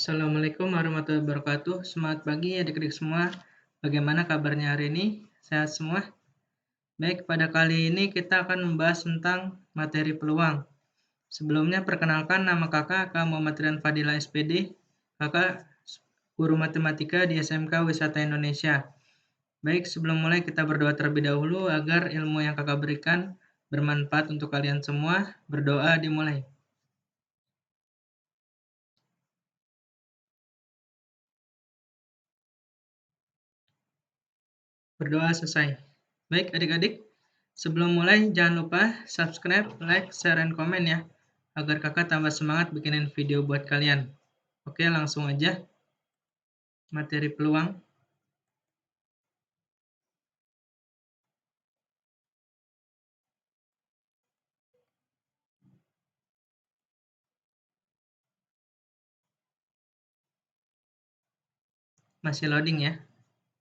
Assalamualaikum warahmatullahi wabarakatuh. Semangat pagi adik-adik semua. Bagaimana kabarnya hari ini? Sehat semua? Baik, pada kali ini kita akan membahas tentang materi peluang. Sebelumnya perkenalkan nama kakak Muhammad Rian Fadila SPD. Kakak guru matematika di SMK Wisata Indonesia. Baik, sebelum mulai kita berdoa terlebih dahulu agar ilmu yang kakak berikan bermanfaat untuk kalian semua. Berdoa dimulai. Berdoa selesai. Baik adik-adik, sebelum mulai jangan lupa subscribe, like, share, dan komen ya, agar kakak tambah semangat bikinin video buat kalian. Oke, langsung aja. Materi peluang. Masih loading ya.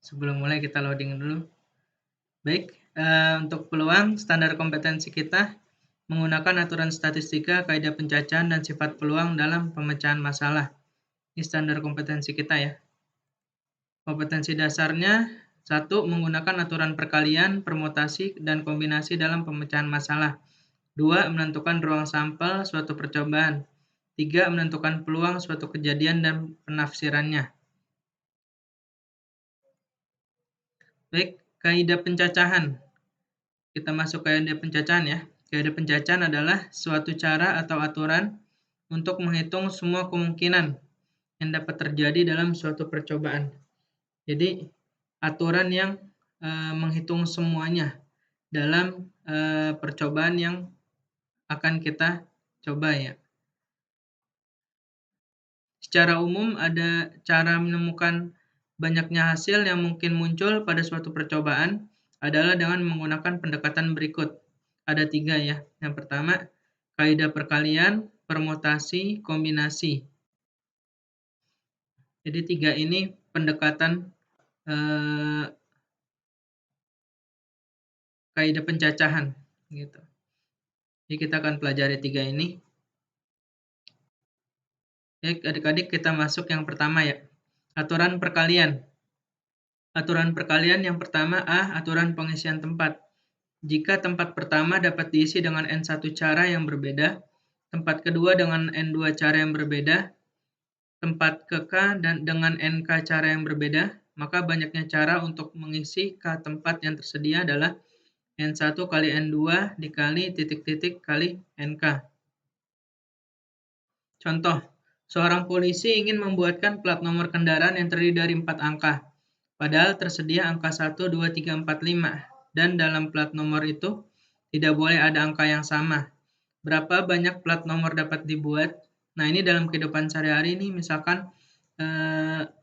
Sebelum mulai kita loading dulu. Baik, untuk peluang, standar kompetensi kita menggunakan aturan statistika, kaidah pencacahan, dan sifat peluang dalam pemecahan masalah. Ini standar kompetensi kita ya. Kompetensi dasarnya, 1. Menggunakan aturan perkalian, permutasi, dan kombinasi dalam pemecahan masalah. 2. Menentukan ruang sampel suatu percobaan. 3. Menentukan peluang suatu kejadian dan penafsirannya. Baik, kaidah pencacahan. Kita masuk kaidah pencacahan ya. Kaidah pencacahan adalah suatu cara atau aturan untuk menghitung semua kemungkinan yang dapat terjadi dalam suatu percobaan. Jadi, aturan yang menghitung semuanya dalam percobaan yang akan kita coba ya. Secara umum ada cara menemukan banyaknya hasil yang mungkin muncul pada suatu percobaan adalah dengan menggunakan pendekatan berikut. Ada 3 ya. Yang pertama, kaidah perkalian, permutasi, kombinasi. Jadi 3 ini pendekatan kaidah pencacahan gitu. Jadi kita akan pelajari 3 ini. Baik, adik-adik kita masuk yang pertama ya. Aturan perkalian. Aturan perkalian yang pertama A. Aturan pengisian tempat. Jika tempat pertama dapat diisi dengan N1 cara yang berbeda, tempat kedua dengan N2 cara yang berbeda, tempat ke-K dan dengan NK cara yang berbeda, maka banyaknya cara untuk mengisi K tempat yang tersedia adalah N1 kali N2 dikali titik-titik kali NK. Contoh, seorang polisi ingin membuatkan plat nomor kendaraan yang terdiri dari 4 angka, padahal tersedia angka 1, 2, 3, 4, 5, dan dalam plat nomor itu tidak boleh ada angka yang sama. Berapa banyak plat nomor dapat dibuat? Nah, ini dalam kehidupan sehari-hari ini misalkan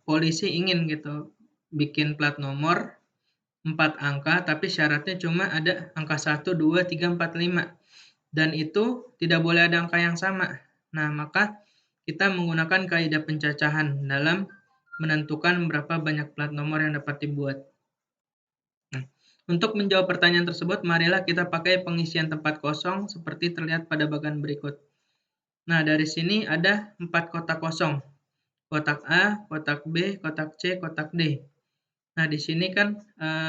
polisi ingin gitu bikin plat nomor 4 angka, tapi syaratnya cuma ada angka 1, 2, 3, 4, 5. Dan itu tidak boleh ada angka yang sama. Nah, maka kita menggunakan kaidah pencacahan dalam menentukan berapa banyak plat nomor yang dapat dibuat. Nah, untuk menjawab pertanyaan tersebut, marilah kita pakai pengisian tempat kosong seperti terlihat pada bagian berikut. Nah, dari sini ada 4 kotak kosong. Kotak A, kotak B, kotak C, kotak D. Nah, di sini kan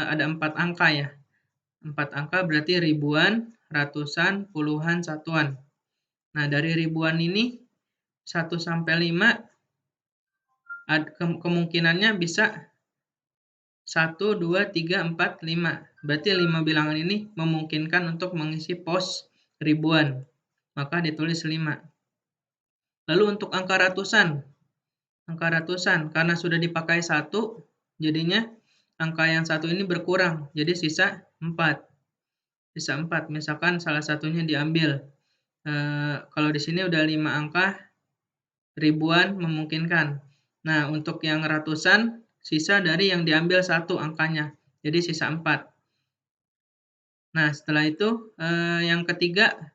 ada 4 angka ya. 4 angka berarti ribuan, ratusan, puluhan, satuan. Nah, dari ribuan ini 1 sampai 5 kemungkinannya bisa 1, 2, 3, 4, 5. Berarti 5 bilangan ini memungkinkan untuk mengisi pos ribuan. Maka ditulis 5. Lalu untuk angka ratusan. Angka ratusan karena sudah dipakai 1, jadinya angka yang 1 ini berkurang. Jadi sisa 4. Sisa 4. Misalkan salah satunya diambil. Kalau di sini udah 5 angka, ribuan memungkinkan. Nah, untuk yang ratusan, sisa dari yang diambil 1 angkanya. Jadi sisa 4. Nah, setelah itu yang ketiga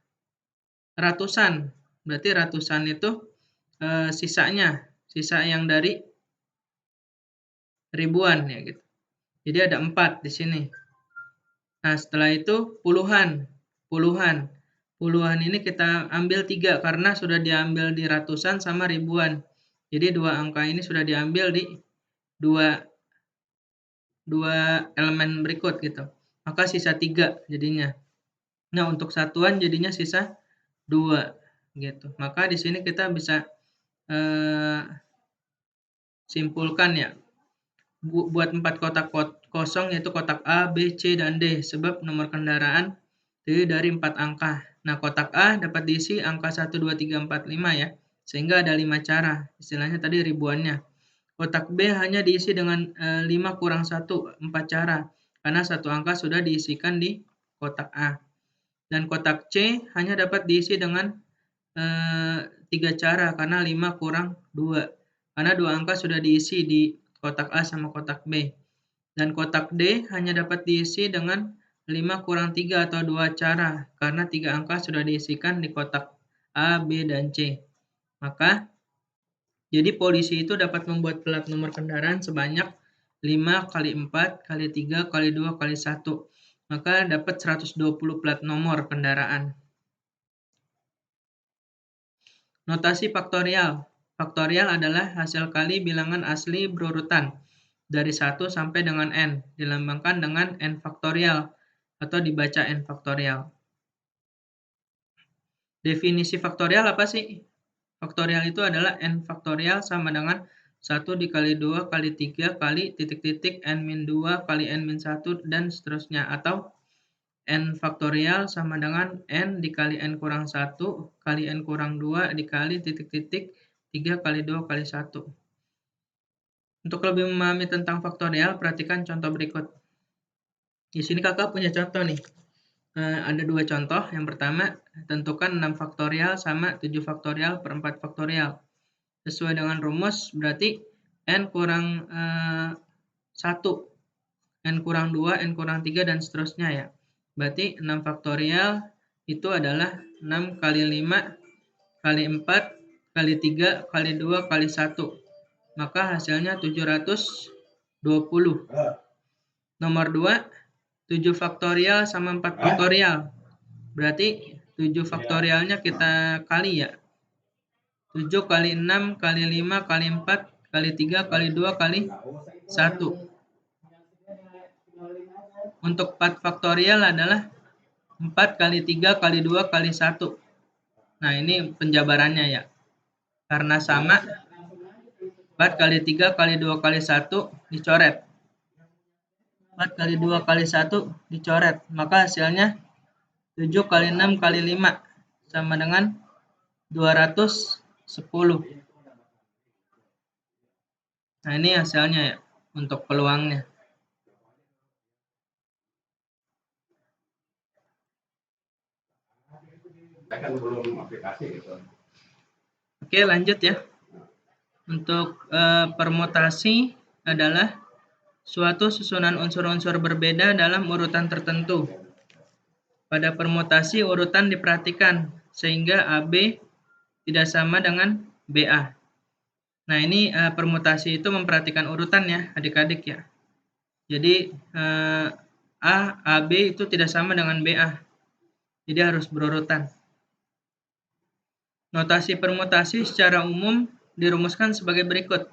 ratusan. Berarti ratusan itu sisanya, sisa yang dari ribuan ya gitu. Jadi ada 4 di sini. Nah, setelah itu puluhan. Puluhan ini kita ambil 3 karena sudah diambil di ratusan sama ribuan. Jadi dua angka ini sudah diambil di dua elemen berikut gitu. Maka sisa 3 jadinya. Nah, untuk satuan jadinya sisa 2 gitu. Maka di sini kita bisa simpulkan ya. Buat 4 kotak kosong yaitu kotak A, B, C, dan D sebab nomor kendaraan terdiri dari 4 angka. Nah, kotak A dapat diisi angka 1, 2, 3, 4, 5 ya. Sehingga ada 5 cara. Istilahnya tadi ribuannya. Kotak B hanya diisi dengan 5 kurang 1, 4 cara. Karena satu angka sudah diisikan di kotak A. Dan kotak C hanya dapat diisi dengan 3 cara karena 5 kurang 2. Karena 2 angka sudah diisi di kotak A sama kotak B. Dan kotak D hanya dapat diisi dengan 5 kurang 3 atau 2 cara karena 3 angka sudah diisikan di kotak A, B, dan C. Maka jadi polisi itu dapat membuat plat nomor kendaraan sebanyak 5 kali 4 kali 3 kali 2 kali 1. Maka dapat 120 plat nomor kendaraan. Notasi faktorial. Faktorial adalah hasil kali bilangan asli berurutan dari 1 sampai dengan n, dilambangkan dengan n faktorial atau dibaca n faktorial. Definisi faktorial apa sih? Faktorial itu adalah n faktorial sama dengan 1 dikali 2 kali 3 kali titik-titik n-2 kali n-1 dan seterusnya. Atau n faktorial sama dengan n dikali n kurang 1 kali n kurang 2 dikali titik-titik 3 kali 2 kali 1. Untuk lebih memahami tentang faktorial, perhatikan contoh berikut. Di sini kakak punya contoh nih. Ada 2 contoh. Yang pertama, tentukan 6 faktorial sama 7 faktorial per 4 faktorial. Sesuai dengan rumus, berarti n kurang 1, n kurang 2, n kurang 3, dan seterusnya ya. Berarti 6 faktorial itu adalah 6 kali 5 kali 4 kali 3 kali 2 kali 1. Maka hasilnya 720. Nomor 2, 7 faktorial sama 4 faktorial. Berarti 7 faktorialnya kita kali ya. 7 kali 6 kali 5 kali 4 kali 3 kali 2 kali 1. Untuk 4 faktorial adalah 4 kali 3 kali 2 kali 1. Nah, ini penjabarannya ya. Karena sama, 4 kali 3 kali 2 kali 1 dicoret. 4 kali 2 kali 1 dicoret. Maka hasilnya 7 kali 6 kali 5 sama dengan 210. Nah, ini hasilnya ya untuk peluangnya. Kan belum aplikasi gitu. Oke, lanjut ya. Untuk permutasi adalah suatu susunan unsur-unsur berbeda dalam urutan tertentu. Pada permutasi urutan diperhatikan sehingga AB tidak sama dengan BA. Nah, ini permutasi itu memperhatikan urutan ya, adik-adik ya. Jadi AB itu tidak sama dengan BA. Jadi harus berurutan. Notasi permutasi secara umum dirumuskan sebagai berikut.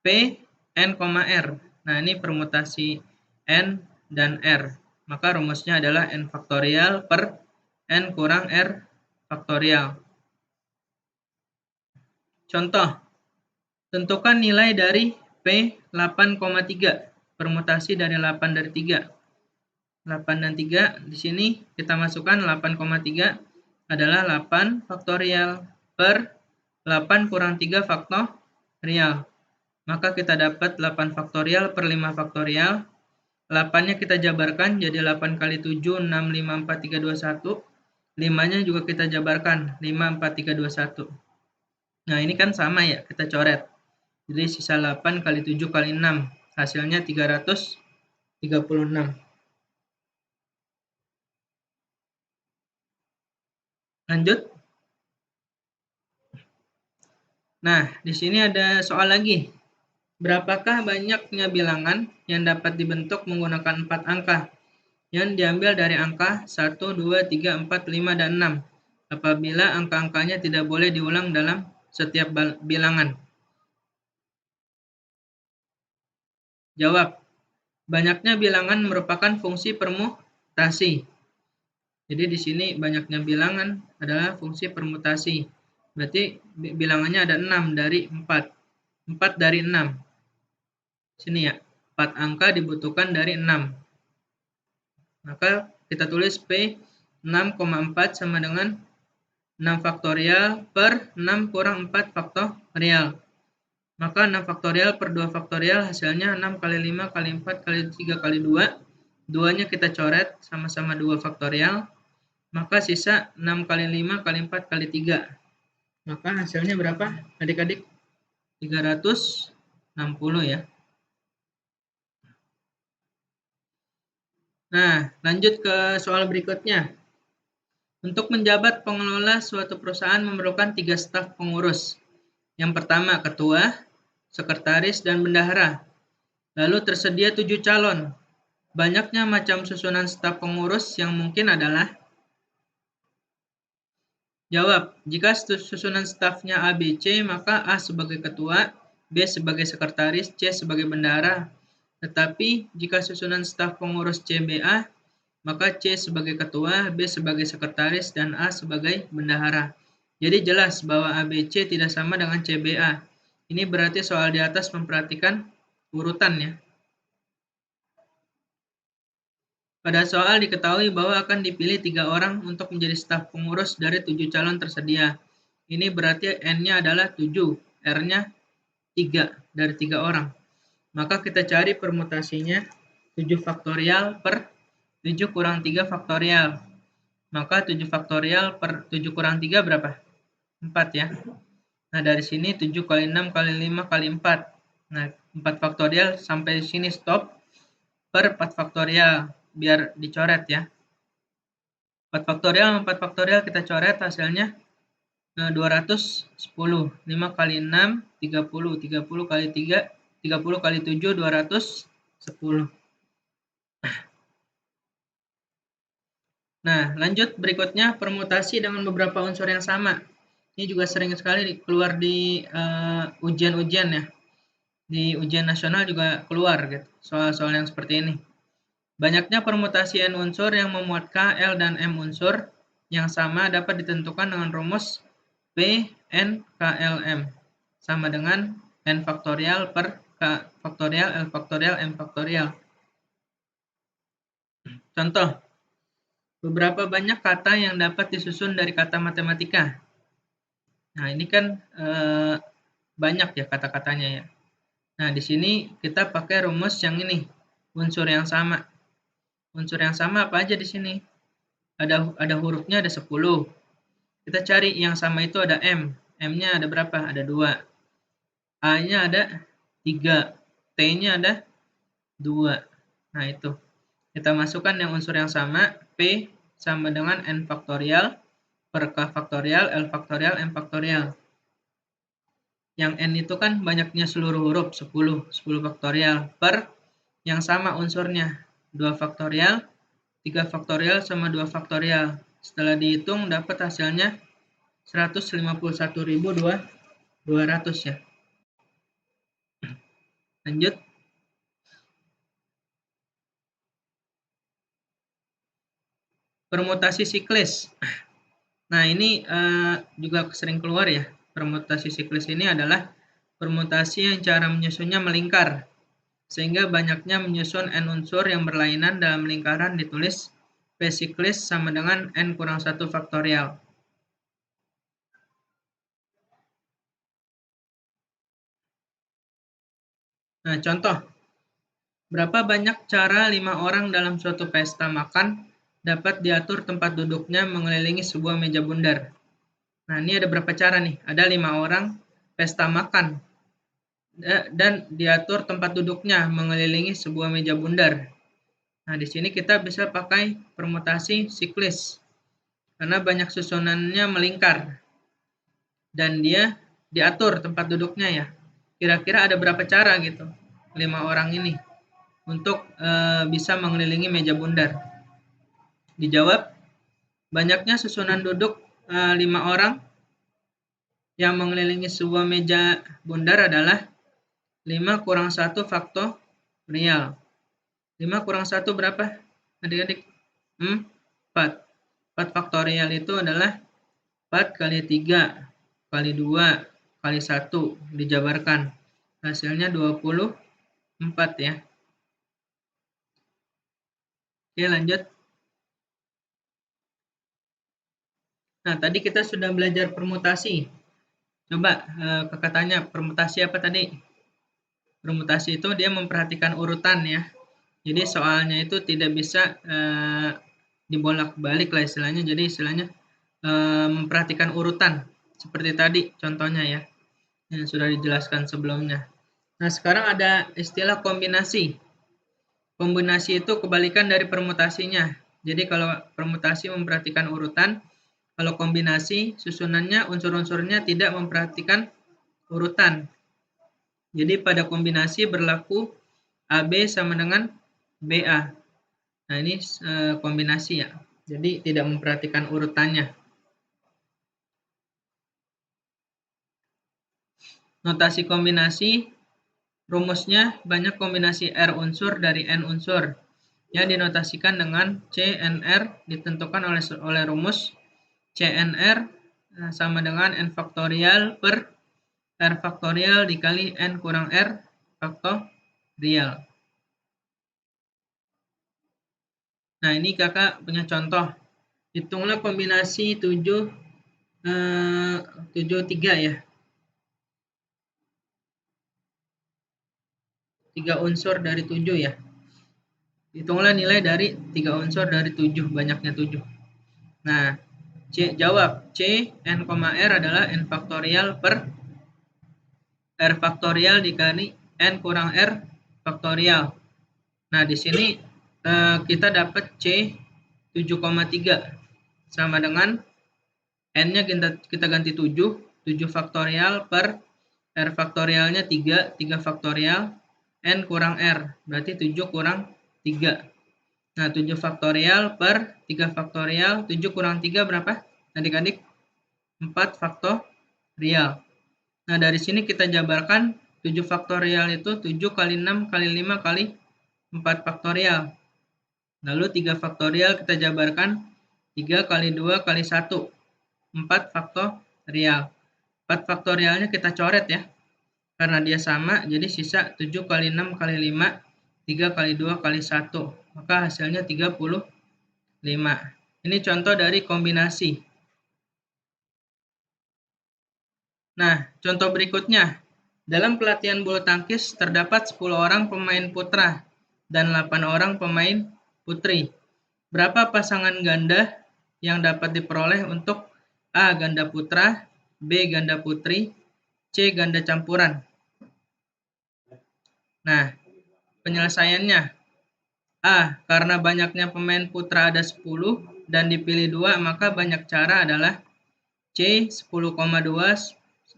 P, N, R. Nah, ini permutasi N dan R. Maka rumusnya adalah N faktorial per N kurang R faktorial. Contoh, tentukan nilai dari P 8,3. Permutasi dari 8 dari 3. 8 dan 3, di sini kita masukkan 8,3 adalah 8 faktorial per 8 kurang 3 faktorial. Maka kita dapat 8 faktorial per 5 faktorial. 8-nya kita jabarkan jadi 8 kali 7, 6, 5, 4, 3, 2, 1. 5-nya juga kita jabarkan 5, 4, 3, 2, 1. Nah, ini kan sama ya, kita coret. Jadi sisa 8 kali 7 kali 6. Hasilnya 336. Lanjut. Nah, di sini ada soal lagi. Berapakah banyaknya bilangan yang dapat dibentuk menggunakan 4 angka yang diambil dari angka 1, 2, 3, 4, 5, dan 6 apabila angka-angkanya tidak boleh diulang dalam setiap bilangan? Jawab. Banyaknya bilangan merupakan fungsi permutasi. Jadi di sini banyaknya bilangan adalah fungsi permutasi. Berarti bilangannya ada 6 dari 4. 4 dari 6. Sini ya. 4 angka dibutuhkan dari 6. Maka kita tulis P 6,4 sama dengan 6 faktorial per 6 kurang 4 faktorial. Maka 6 faktorial per 2 faktorial hasilnya 6 kali 5 kali 4 kali 3 kali 2. 2-nya kita coret sama-sama 2 faktorial. Maka sisa 6 kali 5 kali 4 kali 3. Maka hasilnya berapa adik-adik? 360 ya. Nah, lanjut ke soal berikutnya. Untuk menjabat pengelola suatu perusahaan memerlukan 3 staf pengurus. Yang pertama, ketua, sekretaris, dan bendahara. Lalu tersedia 7 calon. Banyaknya macam susunan staf pengurus yang mungkin adalah. Jawab, jika susunan stafnya A, B, C, maka A sebagai ketua, B sebagai sekretaris, C sebagai bendahara. Tetapi jika susunan staf pengurus C, B, A, maka C sebagai ketua, B sebagai sekretaris, dan A sebagai bendahara. Jadi jelas bahwa A, B, C tidak sama dengan C, B, A. Ini berarti soal di atas memperhatikan urutan ya. Pada soal diketahui bahwa akan dipilih 3 orang untuk menjadi staf pengurus dari 7 calon tersedia. Ini berarti N-nya adalah 7, R-nya 3 dari 3 orang. Maka kita cari permutasinya 7 faktorial per 7 kurang 3 faktorial. Maka 7 faktorial per 7 kurang 3 berapa? 4 ya. Nah dari sini 7 kali 6 kali 5 kali 4. Nah 4 faktorial sampai sini stop per 4 faktorial. Biar dicoret ya. 4 faktorial kita coret hasilnya 210. 5 kali 6 30. 30 kali 3 30 kali 7 210. Nah, lanjut berikutnya permutasi dengan beberapa unsur yang sama. Ini juga sering sekali keluar di ujian-ujian ya. Di ujian nasional juga keluar gitu. Soal-soal yang seperti ini. Banyaknya permutasi N unsur yang memuat K, L, dan M unsur yang sama dapat ditentukan dengan rumus P, N, K, L, M. Sama dengan N faktorial per K faktorial, L faktorial, M faktorial. Contoh, beberapa banyak kata yang dapat disusun dari kata matematika. Nah, ini kan banyak ya kata-katanya ya. Nah, di sini kita pakai rumus yang ini, unsur yang sama. Unsur yang sama apa aja di sini? Ada hurufnya ada 10. Kita cari yang sama itu ada M. M-nya ada berapa? Ada 2. A-nya ada 3. T-nya ada 2. Nah, itu. Kita masukkan yang unsur yang sama. P sama dengan N faktorial per K faktorial, L faktorial, M faktorial. Yang N itu kan banyaknya seluruh huruf, 10 faktorial per yang sama unsurnya, 2 faktorial, 3 faktorial sama 2 faktorial. Setelah dihitung dapat hasilnya 151.200 ya. Lanjut. Permutasi siklis. Nah, ini juga sering keluar ya. Permutasi siklis ini adalah permutasi yang cara menyusunnya melingkar. Sehingga banyaknya menyusun N unsur yang berlainan dalam lingkaran ditulis P siklis sama dengan N kurang 1 faktorial. Nah, contoh. Berapa banyak cara 5 orang dalam suatu pesta makan dapat diatur tempat duduknya mengelilingi sebuah meja bundar. Nah, ini ada berapa cara nih? Ada 5 orang pesta makan. Dan diatur tempat duduknya mengelilingi sebuah meja bundar. Nah, di sini kita bisa pakai permutasi siklis. Karena banyak susunannya melingkar. Dan dia diatur tempat duduknya ya. Kira-kira ada berapa cara gitu? 5 orang ini untuk bisa mengelilingi meja bundar. Dijawab, banyaknya susunan duduk 5 orang yang mengelilingi sebuah meja bundar adalah 5 kurang 1 faktorial real. 5 kurang 1 berapa? Adik-adik? 4. 4 faktorial itu adalah 4 kali 3 kali 2 kali 1 dijabarkan. Hasilnya 24 ya. Oke, lanjut. Nah, tadi kita sudah belajar permutasi. Coba kakak tanya, permutasi apa tadi? Permutasi itu dia memperhatikan urutan ya. Jadi soalnya itu tidak bisa dibolak-balik lah istilahnya. Jadi istilahnya memperhatikan urutan. Seperti tadi contohnya ya, yang sudah dijelaskan sebelumnya. Nah, sekarang ada istilah kombinasi. Kombinasi itu kebalikan dari permutasinya. Jadi kalau permutasi memperhatikan urutan, kalau kombinasi susunannya unsur-unsurnya tidak memperhatikan urutan. Jadi pada kombinasi berlaku AB sama dengan BA. Nah, ini kombinasi ya. Jadi tidak memperhatikan urutannya. Notasi kombinasi, rumusnya banyak kombinasi R unsur dari N unsur yang dinotasikan dengan CNR ditentukan oleh rumus CNR sama dengan N faktorial per R faktorial dikali N kurang R faktorial. Nah, ini kakak punya contoh. Hitunglah kombinasi 7, 3 ya. 3 unsur dari 7 ya. Hitunglah nilai dari 3 unsur dari 7, banyaknya 7. Nah, jawab. C, N, R adalah N faktorial per R faktorial dikali N kurang R faktorial. Nah, di sini kita dapat C 7,3 sama dengan N-nya kita ganti 7, 7 faktorial per R faktorialnya 3, 3 faktorial, N kurang R, berarti 7 kurang 3. Nah, 7 faktorial per 3 faktorial, 7 kurang 3 berapa? Adik-adik? 4 faktorial. Nah, dari sini kita jabarkan 7 faktorial itu 7 kali 6 kali 5 kali 4 faktorial. Lalu 3 faktorial kita jabarkan 3 kali 2 kali 1. 4 faktorial. 4 faktorialnya kita coret ya. Karena dia sama, jadi sisa 7 kali 6 kali 5, 3 kali 2 kali 1. Maka hasilnya 35. Ini contoh dari kombinasi. Nah, contoh berikutnya. Dalam pelatihan bulu tangkis terdapat 10 orang pemain putra dan 8 orang pemain putri. Berapa pasangan ganda yang dapat diperoleh untuk A. Ganda putra, B. Ganda putri, C. Ganda campuran? Nah, penyelesaiannya. A. Karena banyaknya pemain putra ada 10 dan dipilih 2, maka banyak cara adalah C. 10,2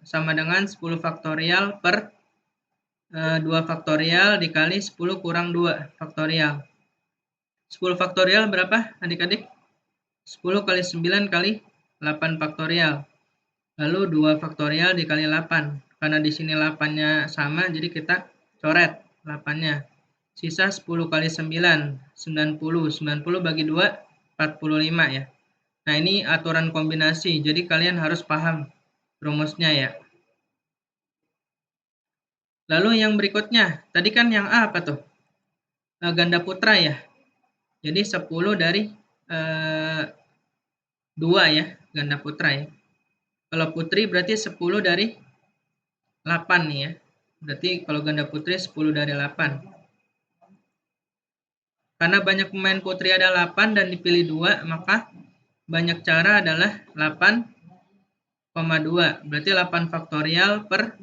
sama dengan 10 faktorial per 2 faktorial dikali 10 kurang 2 faktorial. 10 faktorial berapa adik-adik? 10 kali 9 kali 8 faktorial. Lalu 2 faktorial dikali 8. Karena di sini 8-nya sama, jadi kita coret 8-nya. Sisa 10 kali 9, 90. 90 bagi 2, 45 ya. Nah, ini aturan kombinasi, jadi kalian harus paham rumusnya ya. Lalu yang berikutnya, tadi kan yang A apa tuh? Ganda putra ya. Jadi 10 dari 2 ya, ganda putra ya. Kalau putri berarti 10 dari 8 nih ya. Berarti kalau ganda putri 10 dari 8. Karena banyak pemain putri ada 8 dan dipilih 2, maka banyak cara adalah 8,2. Berarti 8 faktorial per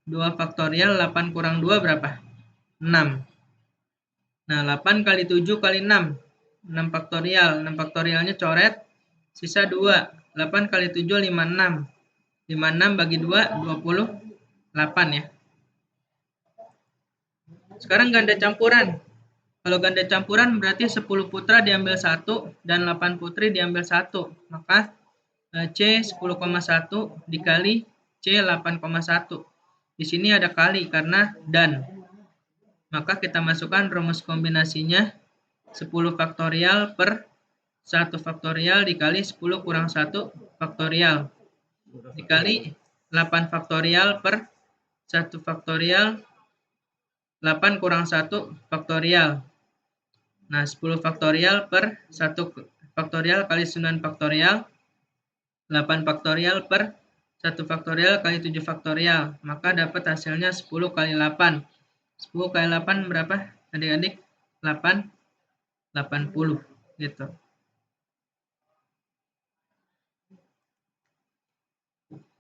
2 faktorial, 8 kurang 2 berapa? 6. Nah, 8 kali 7 kali 6. 6 faktorial. 6 faktorialnya coret. Sisa 2. 8 kali 7, 56. 56 bagi 2, 28 ya. Sekarang ganda campuran. Kalau ganda campuran berarti 10 putra diambil 1 dan 8 putri diambil 1. Maka C 10,1 dikali C 8,1. Di sini ada kali karena dan. Maka kita masukkan rumus kombinasinya 10 faktorial per 1 faktorial dikali 10 kurang 1 faktorial dikali 8 faktorial per 1 faktorial 8 kurang 1 faktorial. Nah, 10 faktorial per 1 faktorial kali 9 faktorial 8 faktorial per 1 faktorial kali 7 faktorial. Maka dapat hasilnya 10 kali 8. 10 kali 8 berapa adik-adik? 80 gitu.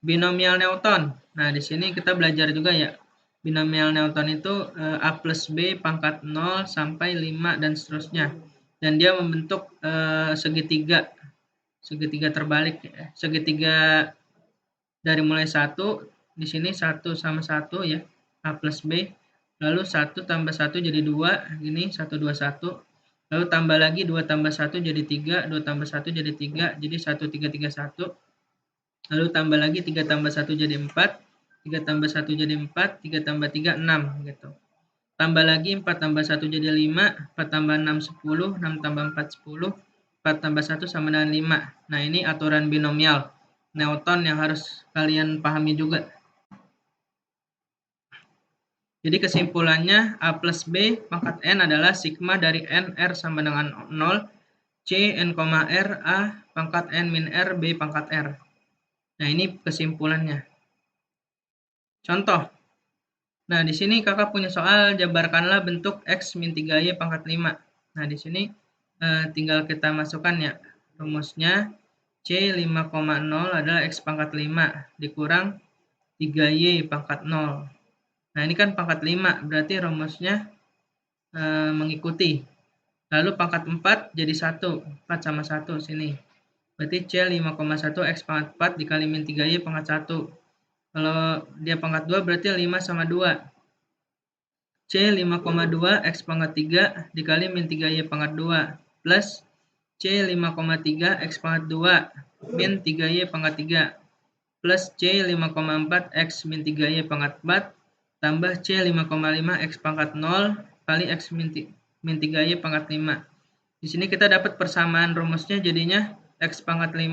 Binomial Newton. Nah, di sini kita belajar juga ya. Binomial Newton itu A plus B pangkat 0 sampai 5 dan seterusnya. Dan dia membentuk segitiga. Segitiga terbalik. Segitiga dari mulai 1, di sini 1 sama 1 ya. A plus B. Lalu 1 tambah 1 jadi 2. Gini 1, 2, 1. Lalu tambah lagi 2 tambah 1 jadi 3. 2 tambah 1 jadi 3. Jadi 1, 3, 3, 1. Lalu tambah lagi 3 tambah 1 jadi 4, 3 tambah 1 jadi 4, 3 tambah 3, 6 gitu. Tambah lagi 4 tambah 1 jadi 5, 4 tambah 6, 10, 6 tambah 4, 10, 4 tambah 1 sama dengan 5. Nah, ini aturan binomial Newton yang harus kalian pahami juga. Jadi kesimpulannya A plus B pangkat N adalah sigma dari N R sama dengan 0, C N, R A pangkat N min R B pangkat R. Nah, ini kesimpulannya. Contoh. Nah, di sini kakak punya soal, jabarkanlah bentuk X min 3Y pangkat 5. Nah, di sini tinggal kita masukkan ya. Rumusnya C 5,0 adalah X pangkat 5 dikurang 3Y pangkat 0. Nah, ini kan pangkat 5, berarti rumusnya mengikuti. Lalu pangkat 4 jadi 1, 4 sama 1 sini. Berarti C 5,1 X pangkat 4 dikali min 3Y pangkat 1. Kalau dia pangkat 2 berarti 5 sama 2. C 5,2 X pangkat 3 dikali min 3Y pangkat 2 plus C 5,3 X pangkat 2 min 3Y pangkat 3 plus C 5,4 X min 3Y pangkat 4 tambah C 5,5 X pangkat 0 kali X min 3Y pangkat 5. Di sini kita dapat persamaan rumusnya jadinya X pangkat 5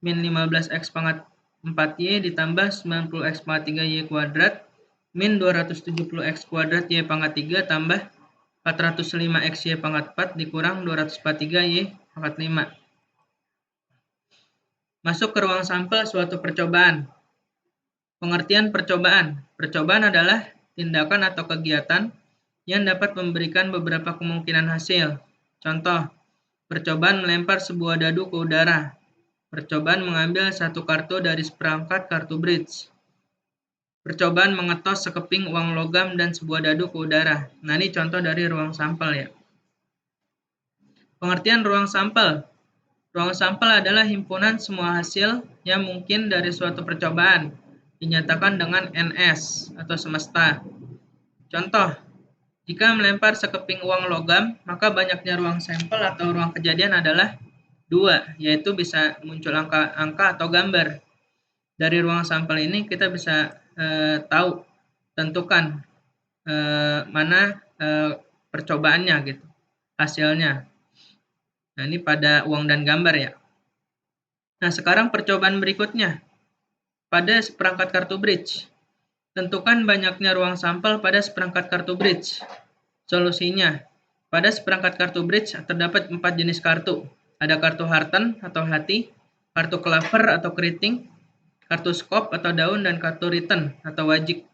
min 15 X pangkat 4Y ditambah 90 X pangkat 3Y kuadrat min 270 X kuadrat Y pangkat 3 tambah 405 X Y pangkat 4 dikurang 243 Y pangkat 5. Masuk ke ruang sampel suatu percobaan. Pengertian percobaan. Percobaan adalah tindakan atau kegiatan yang dapat memberikan beberapa kemungkinan hasil. Contoh, percobaan melempar sebuah dadu ke udara. Percobaan mengambil satu kartu dari seperangkat kartu bridge. Percobaan mengetos sekeping uang logam dan sebuah dadu ke udara. Nah, ini contoh dari ruang sampel ya. Pengertian ruang sampel. Ruang sampel adalah himpunan semua hasil yang mungkin dari suatu percobaan, dinyatakan dengan NS atau semesta. Contoh, jika melempar sekeping uang logam, maka banyaknya ruang sampel atau ruang kejadian adalah 2, yaitu bisa muncul angka-angka atau gambar. Dari ruang sampel ini kita bisa tahu, tentukan mana percobaannya gitu, hasilnya. Nah, ini pada uang dan gambar ya. Nah, sekarang percobaan berikutnya. Pada seperangkat kartu bridge. Tentukan banyaknya ruang sampel pada seperangkat kartu bridge. Solusinya, pada seperangkat kartu bridge terdapat 4 jenis kartu. Ada kartu hearten atau hati, kartu clover atau keriting, kartu skop atau daun, dan kartu return atau wajik.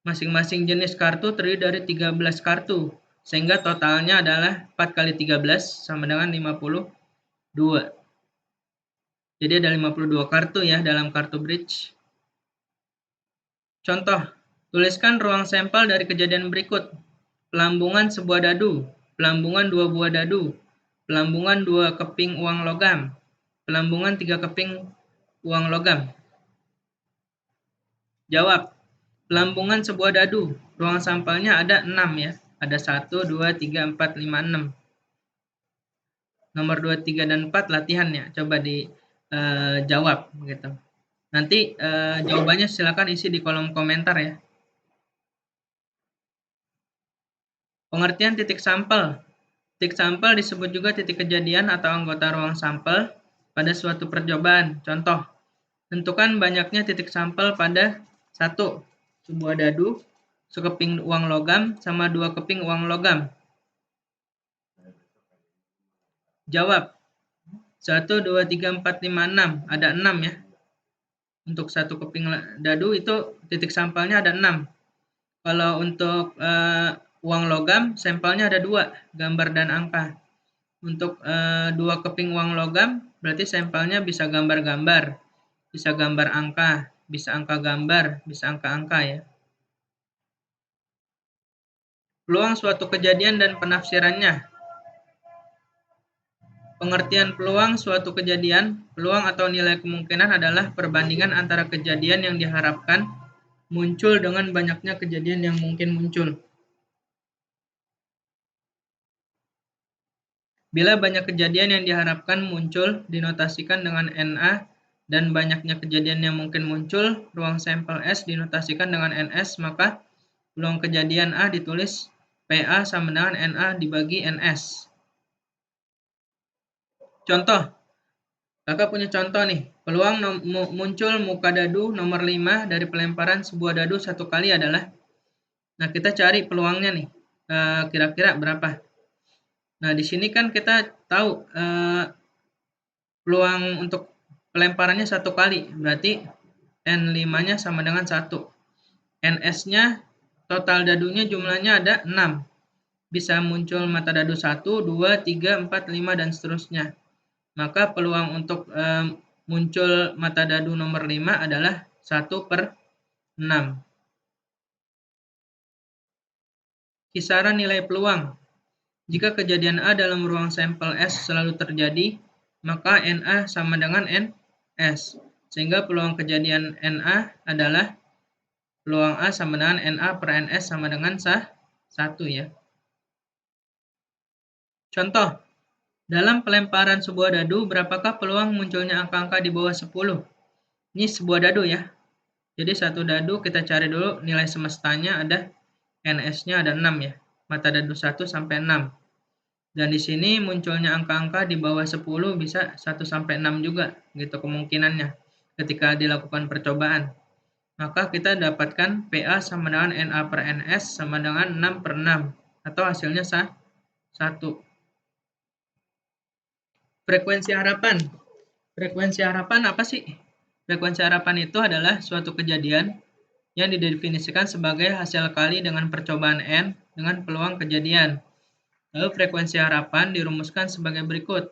Masing-masing jenis kartu terdiri dari 13 kartu, sehingga totalnya adalah 4 kali 13 sama dengan 52. Jadi ada 52 kartu ya dalam kartu bridge. Contoh, tuliskan ruang sampel dari kejadian berikut. Pelambungan sebuah dadu, pelambungan 2 buah dadu, pelambungan 2 keping uang logam, pelambungan 3 keping uang logam. Jawab, pelambungan sebuah dadu, ruang sampelnya ada 6 ya. Ada 1, 2, 3, 4, 5, 6. Nomor 2, 3, dan 4 latihannya. Coba dijawab gitu. Nanti jawabannya silakan isi di kolom komentar ya. Pengertian titik sampel. Titik sampel disebut juga titik kejadian atau anggota ruang sampel pada suatu percobaan. Contoh, tentukan banyaknya titik sampel pada 1. Sebuah dadu, sekeping uang logam, sama 2 keping uang logam. Jawab. 1, 2, 3, 4, 5, 6. Ada 6 ya. Untuk 1 keping dadu itu titik sampelnya ada 6. Kalau untuk uang logam, sampelnya ada 2, gambar dan angka. Untuk 2 keping uang logam, berarti sampelnya bisa gambar-gambar, bisa gambar angka, bisa angka gambar, bisa angka-angka ya. Peluang suatu kejadian dan penafsirannya. Pengertian peluang suatu kejadian, peluang atau nilai kemungkinan adalah perbandingan antara kejadian yang diharapkan muncul dengan banyaknya kejadian yang mungkin muncul. Bila banyak kejadian yang diharapkan muncul dinotasikan dengan NA dan banyaknya kejadian yang mungkin muncul, ruang sampel S dinotasikan dengan NS, maka peluang kejadian A ditulis PA sama dengan NA dibagi NS. Contoh, kakak punya contoh nih, peluang muncul muka dadu nomor 5 dari pelemparan sebuah dadu 1 kali adalah, nah kita cari peluangnya nih, kira-kira berapa. Nah di sini kan kita tahu peluang untuk pelemparannya 1 kali, berarti N5-nya sama dengan 1. NS-nya total dadunya jumlahnya ada 6. Bisa muncul mata dadu 1, 2, 3, 4, 5, dan seterusnya. Maka peluang untuk muncul mata dadu nomor 5 adalah 1/6. Kisaran nilai peluang. Jika kejadian A dalam ruang sampel S selalu terjadi, maka NA sama dengan NS. Sehingga peluang kejadian NA adalah peluang A sama dengan NA per NS sama dengan 1 ya. Contoh, dalam pelemparan sebuah dadu, berapakah peluang munculnya angka-angka di bawah 10? Ini sebuah dadu ya. Jadi satu dadu kita cari dulu nilai semestanya ada NS-nya ada 6 ya. Mata dadu 1 sampai 6. Dan di sini munculnya angka-angka di bawah 10 bisa 1 sampai 6 juga gitu kemungkinannya ketika dilakukan percobaan. Maka kita dapatkan PA sama dengan NA per NS sama dengan 6/6 atau hasilnya 1. Frekuensi harapan. Frekuensi harapan apa sih? Frekuensi harapan itu adalah suatu kejadian yang didefinisikan sebagai hasil kali dengan percobaan N dengan peluang kejadian. Lalu frekuensi harapan dirumuskan sebagai berikut.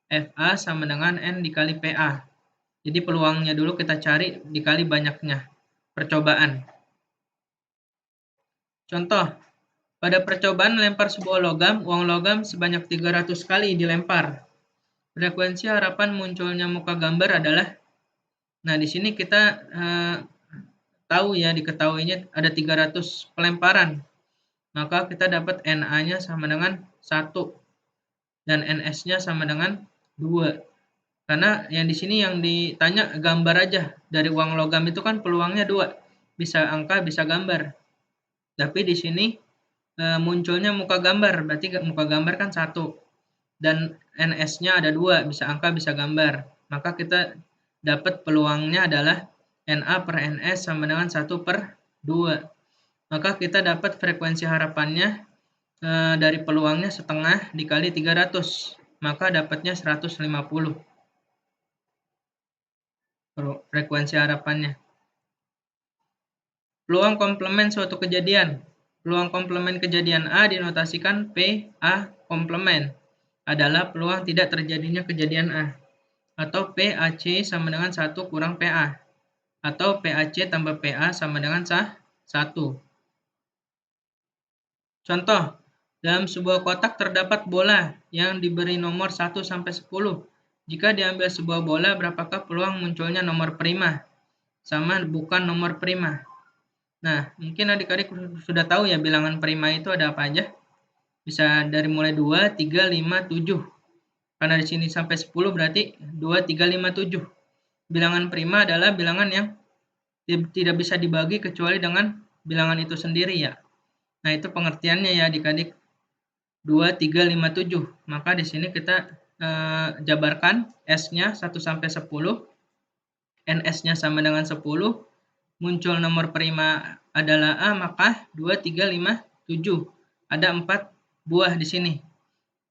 FA sama dengan N dikali PA. Jadi peluangnya dulu kita cari dikali banyaknya percobaan. Contoh, pada percobaan melempar sebuah logam, uang logam sebanyak 300 kali dilempar. Frekuensi harapan munculnya muka gambar adalah, nah di sini kita tahu ya, diketahuinya ada 300 pelemparan. Maka kita dapat NA-nya sama dengan 1 dan NS-nya sama dengan 2. Karena yang di sini yang ditanya gambar aja. Dari uang logam itu kan peluangnya 2. Bisa angka, bisa gambar. Tapi di sini munculnya muka gambar, berarti muka gambar kan 1. Dan NS-nya ada 2, bisa angka, bisa gambar. Maka kita dapat peluangnya adalah NA per NS sama dengan 1/2. Maka kita dapat frekuensi harapannya dari peluangnya setengah dikali 300. Maka dapatnya 150. Frekuensi harapannya. Peluang komplement suatu kejadian. Peluang komplement kejadian A dinotasikan PA komplement adalah peluang tidak terjadinya kejadian A. Atau PAC sama dengan 1 kurang PA. Atau PAC tambah PA sama dengan 1. Contoh, dalam sebuah kotak terdapat bola yang diberi nomor 1 sampai 10. Jika diambil sebuah bola, berapakah peluang munculnya nomor prima? Sama bukan nomor prima. Nah, mungkin adik-adik sudah tahu ya bilangan prima itu ada apa aja. Bisa dari mulai 2, 3, 5, 7. Karena di sini sampai 10 berarti 2, 3, 5, 7. Bilangan prima adalah bilangan yang tidak bisa dibagi kecuali dengan bilangan itu sendiri ya. Nah, itu pengertiannya ya adik-adik. 2, 3, 5, 7. Maka di sini kita jabarkan S-nya 1 sampai 10, NS-nya sama dengan 10, muncul nomor prima adalah A, maka 2, 3, 5, 7. Ada 4 buah di sini.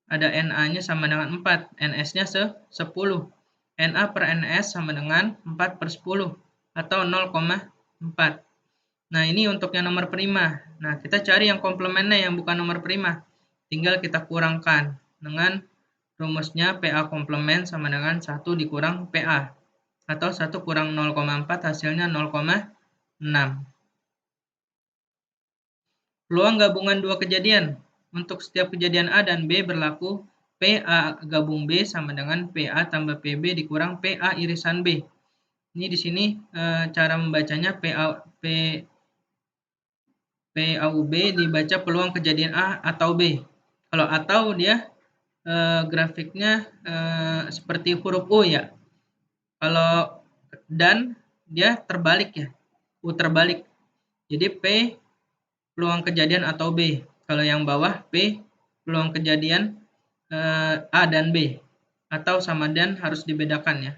Ada NA-nya sama dengan 4, NS-nya 10. NA per NS sama dengan 4 per 10, atau 0,4. Nah, ini untuk yang nomor prima. Nah, kita cari yang komplemennya yang bukan nomor prima. Tinggal kita kurangkan dengan rumusnya PA komplement sama dengan 1 dikurang PA. Atau 1 kurang 0,4 hasilnya 0,6. Peluang gabungan dua kejadian. Untuk setiap kejadian A dan B berlaku PA gabung B sama dengan PA tambah PB dikurang PA irisan B. Ini di sini cara membacanya PAUB dibaca peluang kejadian A atau B. Kalau atau dia grafiknya seperti huruf U ya. Kalau dan dia terbalik ya, U terbalik. Jadi P peluang kejadian atau B. Kalau yang bawah P peluang kejadian A dan B. Atau sama dan harus dibedakan ya.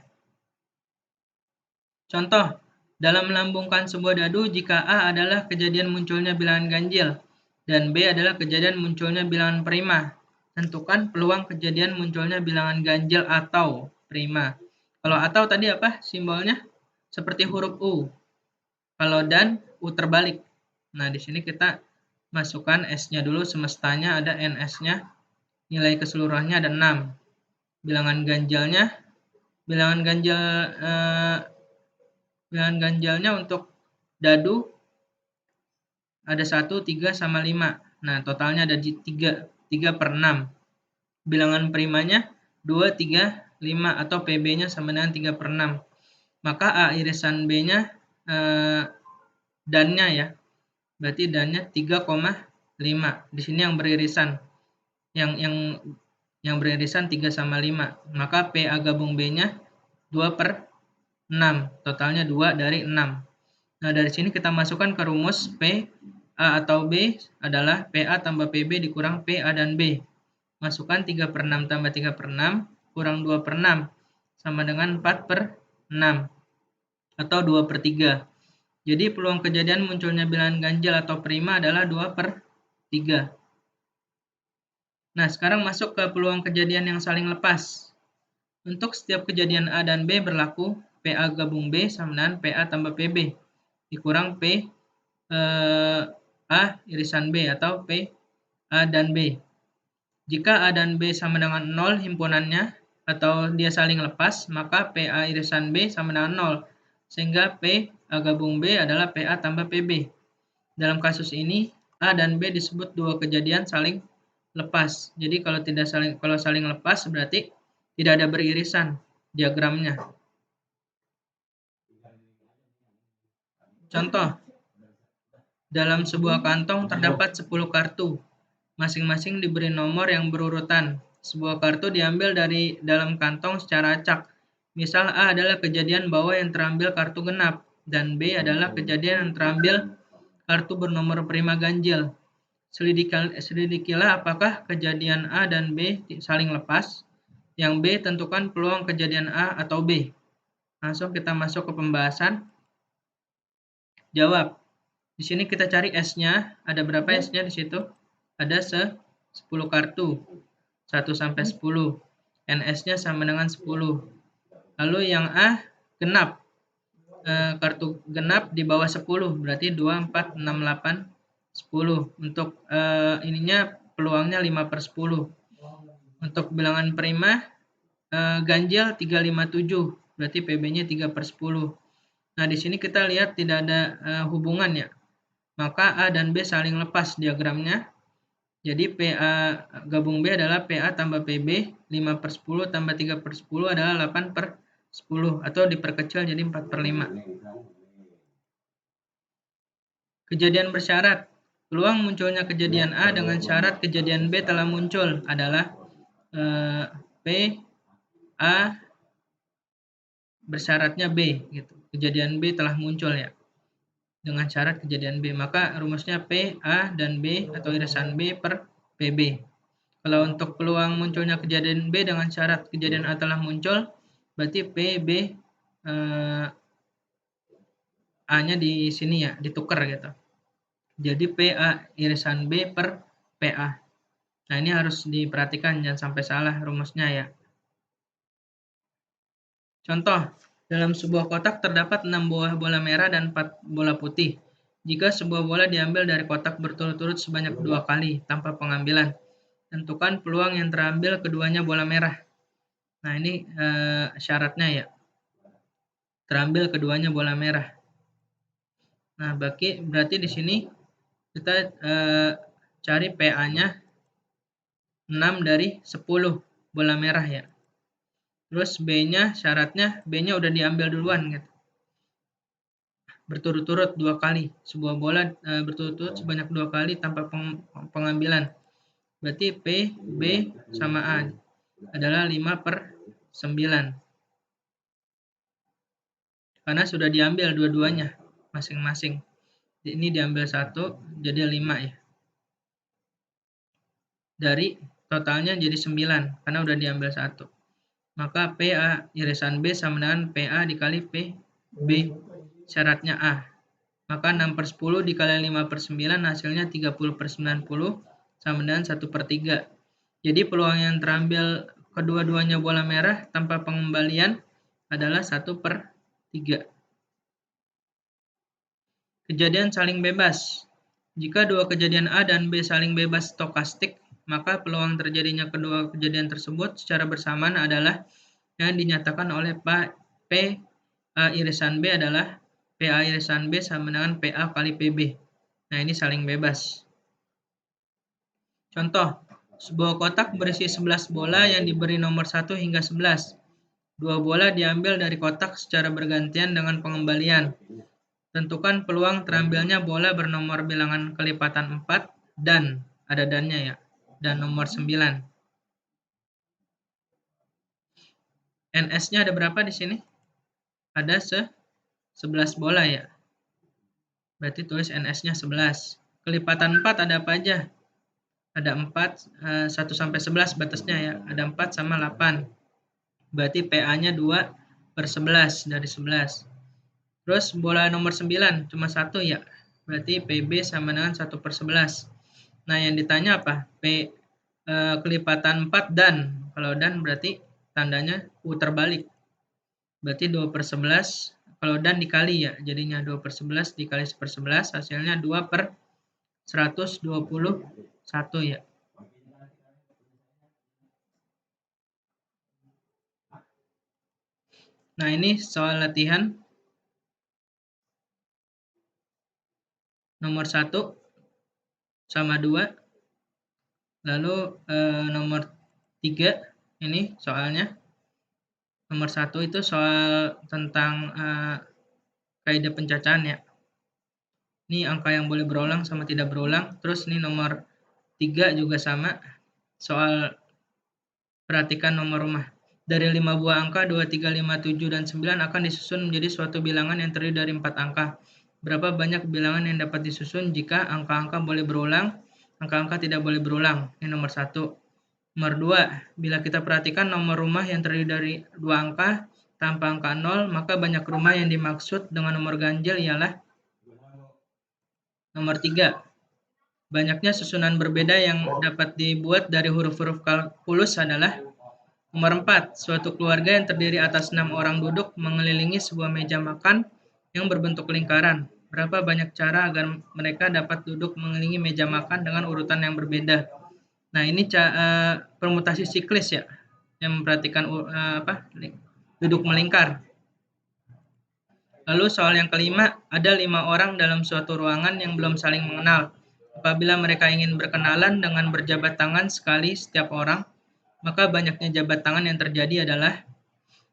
Contoh, dalam melambungkan sebuah dadu, jika A adalah kejadian munculnya bilangan ganjil dan B adalah kejadian munculnya bilangan prima, tentukan peluang kejadian munculnya bilangan ganjil atau prima. Kalau atau tadi apa simbolnya? Seperti huruf U. Kalau dan U terbalik. Nah, di sini kita masukkan S-nya dulu, semestanya ada NS-nya, nilai keseluruhannya ada 6. Bilangan ganjilnya, bilangan ganjil bilangan ganjilnya untuk dadu ada 1, 3, sama 5. Nah, totalnya ada 3 per 6. Bilangan primanya 2, 3, 5 atau PB-nya sama dengan 3 per 6. Maka A irisan B-nya dannya ya. Berarti dannya 3,5. Di sini yang beririsan. Yang beririsan 3 sama 5. Maka PA gabung B-nya 2 per 6, totalnya 2 dari 6. Nah, dari sini kita masukkan ke rumus P, A atau B adalah PA tambah PB dikurang PA dan B. Masukkan 3 per 6 tambah 3 per 6, kurang 2 per 6, sama dengan 4 per 6, atau 2 per 3. Jadi peluang kejadian munculnya bilangan ganjil atau prima adalah 2 per 3. Nah, sekarang masuk ke peluang kejadian yang saling lepas. Untuk setiap kejadian A dan B berlaku PA gabung B sama dengan PA tambah PB dikurang P A irisan B atau P A dan B. Jika A dan B sama dengan 0 himpunannya atau dia saling lepas, maka PA irisan B sama dengan 0. Sehingga P A gabung B adalah PA tambah PB. Dalam kasus ini A dan B disebut dua kejadian saling lepas. Jadi kalau saling lepas berarti tidak ada beririsan diagramnya. Contoh, dalam sebuah kantong terdapat 10 kartu. Masing-masing diberi nomor yang berurutan. Sebuah kartu diambil dari dalam kantong secara acak. Misal A adalah kejadian bahwa yang terambil kartu genap, dan B adalah kejadian yang terambil kartu bernomor prima ganjil. Selidikilah apakah kejadian A dan B saling lepas. Yang B tentukan peluang kejadian A atau B. Langsung kita masuk ke pembahasan. Jawab. Di sini kita cari S-nya. Ada berapa S-nya di situ? Ada 10 kartu. 1 sampai 10. NS-nya sama dengan 10. Lalu yang A genap. Kartu genap di bawah 10. Berarti 2, 4, 6, 8, 10. Untuk ininya peluangnya 5 per 10. Untuk bilangan prima ganjil 3, 5, 7. Berarti PB-nya 3 per 10. Nah, di sini kita lihat tidak ada hubungan ya. Maka A dan B saling lepas diagramnya. Jadi PA gabung B adalah PA tambah PB, 5 per 10 tambah 3 per 10 adalah 8 per 10, atau diperkecil jadi 4 per 5. Kejadian bersyarat. Peluang munculnya kejadian A dengan syarat kejadian B telah muncul adalah P, A, bersyaratnya B. Gitu. Kejadian B telah muncul ya. Dengan syarat kejadian B. Maka rumusnya P, A, dan B atau irisan B per PB. Kalau untuk peluang munculnya kejadian B dengan syarat kejadian A telah muncul, berarti P, B, A-nya di sini ya, ditukar gitu. Jadi PA irisan B per PA. Nah, ini harus diperhatikan, jangan sampai salah rumusnya ya. Contoh, dalam sebuah kotak terdapat 6 buah bola merah dan 4 bola putih. Jika sebuah bola diambil dari kotak berturut-turut sebanyak 2 kali tanpa pengambilan, tentukan peluang yang terambil keduanya bola merah. Nah, ini syaratnya ya, terambil keduanya bola merah. Nah, berarti di sini kita cari PA-nya 6 dari 10 bola merah ya. Terus B-nya syaratnya B-nya udah diambil duluan gitu. Berturut-turut 2 kali. Sebuah bola berturut-turut sebanyak 2 kali tanpa pengambilan. Berarti P, B, sama A adalah 5/9. Karena sudah diambil dua-duanya masing-masing. Ini diambil 1 jadi 5 ya. Dari totalnya jadi 9 karena udah diambil 1. Maka PA irisan B sama dengan PA dikali PB syaratnya A. Maka 6/10 dikali 5/9 hasilnya 30/90 sama dengan 1/3. Jadi peluang yang terambil kedua-duanya bola merah tanpa pengembalian adalah 1/3. Kejadian saling bebas. Jika dua kejadian A dan B saling bebas stokastik, maka peluang terjadinya kedua kejadian tersebut secara bersamaan adalah yang dinyatakan oleh P A irisan B adalah PA irisan B sama dengan PA kali PB. Nah, ini saling bebas. Contoh, sebuah kotak berisi 11 bola yang diberi nomor 1 hingga 11. Dua bola diambil dari kotak secara bergantian dengan pengembalian. Tentukan peluang terambilnya bola bernomor bilangan kelipatan 4 dan, ada dannya ya, dan nomor 9. NS-nya ada berapa di sini? Ada 11 bola ya. Berarti tulis NS-nya 11. Kelipatan 4 ada apa aja? Ada 4, 1 sampai 11 batasnya ya. Ada 4 sama 8. Berarti PA-nya 2/11 dari 11. Terus bola nomor 9 cuma 1 ya. Berarti PB sama dengan 1/11. Nah, yang ditanya apa? Kelipatan 4 dan. Kalau dan berarti tandanya U terbalik. Berarti 2/11. Kalau dan dikali ya, jadinya 2/11 dikali 1/11 hasilnya 2/121 ya. Nah, ini soal latihan nomor 1 sama 2. Lalu nomor 3 ini soalnya. Nomor 1 itu soal tentang kaidah pencacahan ya. Ini angka yang boleh berulang sama tidak berulang. Terus ini nomor 3 juga sama. Soal perhatikan nomor rumah. Dari 5 buah angka 2, 3, 5, 7, dan 9 akan disusun menjadi suatu bilangan yang terdiri dari 4 angka. Berapa banyak bilangan yang dapat disusun jika angka-angka boleh berulang, angka-angka tidak boleh berulang? Ini nomor 1. Nomor 2, bila kita perhatikan nomor rumah yang terdiri dari 2 angka tanpa angka 0, maka banyak rumah yang dimaksud dengan nomor ganjil ialah nomor 3. Banyaknya susunan berbeda yang dapat dibuat dari huruf-huruf kalkulus adalah nomor 4. Suatu keluarga yang terdiri atas 6 orang duduk mengelilingi sebuah meja makan yang berbentuk lingkaran. Berapa banyak cara agar mereka dapat duduk mengelilingi meja makan dengan urutan yang berbeda? Nah, ini permutasi siklis ya, yang memperhatikan duduk melingkar. Lalu soal yang kelima, ada 5 orang dalam suatu ruangan yang belum saling mengenal. Apabila mereka ingin berkenalan dengan berjabat tangan sekali setiap orang, maka banyaknya jabat tangan yang terjadi adalah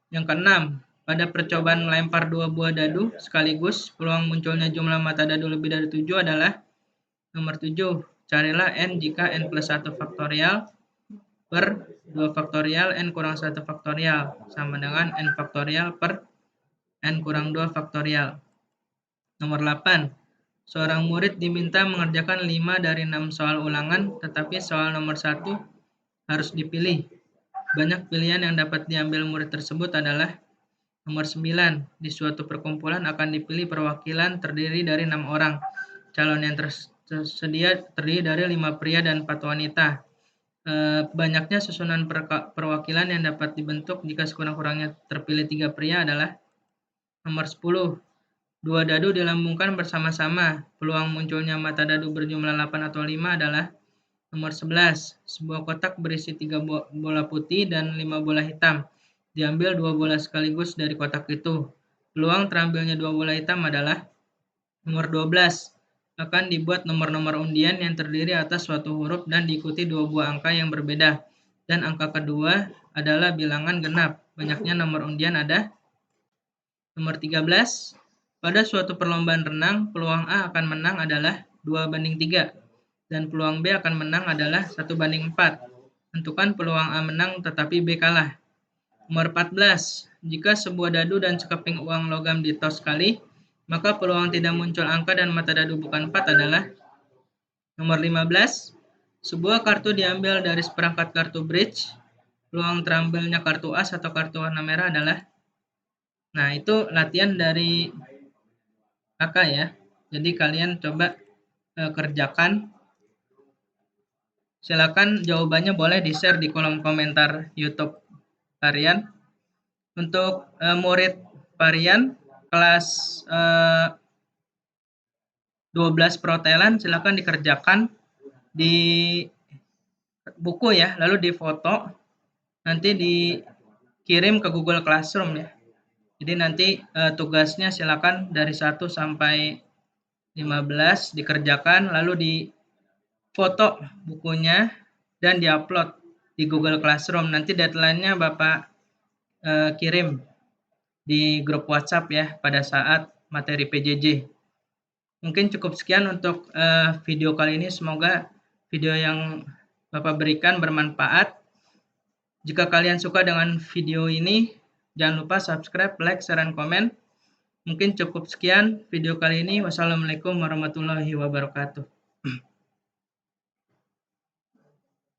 yang keenam. Pada percobaan melempar 2 buah dadu sekaligus, peluang munculnya jumlah mata dadu lebih dari 7 adalah nomor 7. Carilah n jika n plus 1 faktorial per 2 faktorial n kurang 1 faktorial sama dengan n faktorial per n kurang 2 faktorial. Nomor 8. Seorang murid diminta mengerjakan 5 dari 6 soal ulangan, tetapi soal nomor 1 harus dipilih. Banyak pilihan yang dapat diambil murid tersebut adalah nomor 9. Di suatu perkumpulan akan dipilih perwakilan terdiri dari 6 orang. Calon yang tersedia terdiri dari 5 pria dan 4 wanita. Banyaknya susunan perwakilan yang dapat dibentuk jika sekurang-kurangnya terpilih 3 pria adalah nomor 10. 2 dadu dilambungkan bersama-sama. Peluang munculnya mata dadu berjumlah 8 atau 5 adalah nomor 11. Sebuah kotak berisi 3 bola putih dan 5 bola hitam. Diambil 2 bola sekaligus dari kotak itu. Peluang terambilnya 2 bola hitam adalah nomor 12. Akan dibuat nomor-nomor undian yang terdiri atas suatu huruf dan diikuti 2 buah angka yang berbeda. Dan angka kedua adalah bilangan genap. Banyaknya nomor undian ada nomor 13. Pada suatu perlombaan renang, peluang A akan menang adalah 2/3. Dan peluang B akan menang adalah 1/4. Tentukan peluang A menang tetapi B kalah. Nomor 14. Jika sebuah dadu dan sekeping uang logam ditos sekali, maka peluang tidak muncul angka dan mata dadu bukan 4 adalah nomor 15. Sebuah kartu diambil dari seperangkat kartu bridge. Peluang terambilnya kartu as atau kartu warna merah adalah. Nah, itu latihan dari kakak ya. Jadi kalian coba kerjakan. Silakan jawabannya boleh di-share di kolom komentar YouTube Parian. Untuk murid Parian kelas 12 protelan silakan dikerjakan di buku ya, lalu difoto, nanti dikirim ke Google Classroom ya. Jadi nanti tugasnya silakan dari 1 sampai 15 dikerjakan, lalu difoto bukunya dan diupload di Google Classroom. Nanti deadline-nya Bapak kirim di grup WhatsApp ya pada saat materi PJJ. Mungkin cukup sekian untuk video kali ini. Semoga video yang Bapak berikan bermanfaat. Jika kalian suka dengan video ini, jangan lupa subscribe, like, share, dan komen. Mungkin cukup sekian video kali ini. Wassalamualaikum warahmatullahi wabarakatuh.